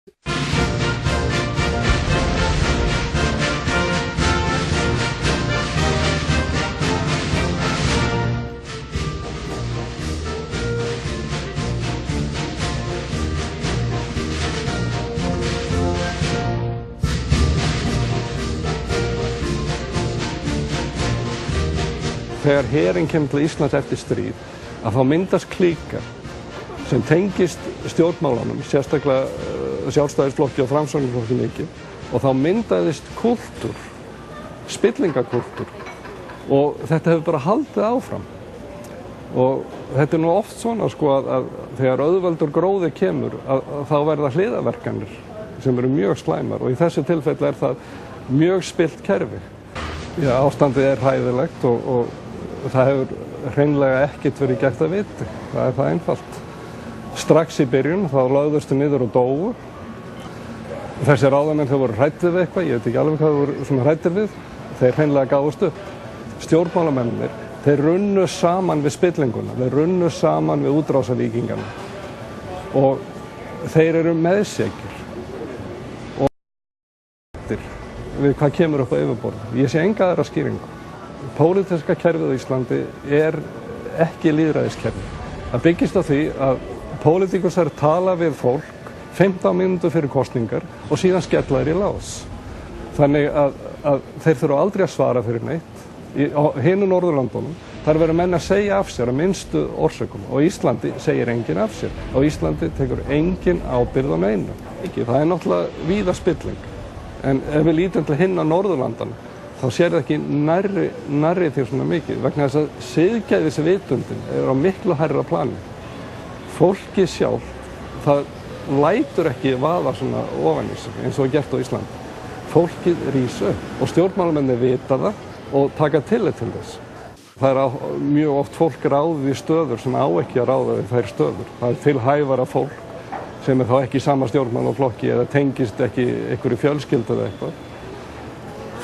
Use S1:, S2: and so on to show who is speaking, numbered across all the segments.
S1: Þegar herinn kemur til Íslands eftir stríð, að þá myndast klíkar sem tengist stjórnmálunum, sérstaklega Sjálfstæðisflokki og Framsóknarflokki mikið, og þá myndaðist kúltúr, spillingakúltúr, og þetta hefur bara haldið áfram. Og þetta nú oft svona að þegar auðveldur gróði kemur, að þá verða hliðarverkanir sem eru mjög slæmar, og í þessu tilfelli það mjög spillt kerfi. Já, ástandið hræðilegt og það hefur hreinlega ekkert verið gert að viti. Það það einfalt. Strax í byrjun þá lögðustu niður og dóu. Þessi ráðamenn þau voru hræddir við eitthvað, ég veit ekki alveg hvað þau voru svona hræddir við. Þeir hreinlega gáfust upp. Stjórnmálamennir, þeir runnu saman við spillinguna, þeir runnu saman við útrásavíkingana. Og þeir eru meðsekir. Og við hvað kemur upp á yfirborðið. Ég sé enga aðra skýringu. Pólitíska kerfið á Íslandi ekki lýðræðiskerfi. Það byggist á því að pólitíkusar tala við fólk 15 mínútur fyrir kosningar og síðan skella þeir í lás. Þannig að þeir þurfa aldrei að svara fyrir neitt. Á hinu Norðurlandunum þar verður menn að segja af sér að minnstu orsökum. Á Íslandi segir enginn af sér. Á Íslandi tekur enginn ábyrgð á neinu. Það náttúrulega víða spilling. En ef við lítum til hinna Norðurlandana, þá sér það ekki nærri til svona mikið, vegna þess að siðgæðisvitundin á miklu hærra plani. Fólkið sjálf, það lætur ekki vaða svona ofan í sig, eins og gert á Íslandi. Fólkið rís upp og stjórnmálamennir vita það og taka tillit til þess. Það mjög oft fólk ráðið í stöður sem á ekki að ráða við þær stöður. Það til hæfara fólk sem þá ekki í sama stjórnmálaflokki eða tengist ekki einhverju fjölskyldu eða eitthvað.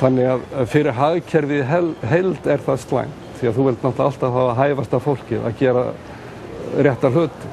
S1: Þannig að fyrir hagkerfið heild það slæmt, því að þú vilt náttúrulega alltaf hafa hæfasta fólkið að gera rétta hluti.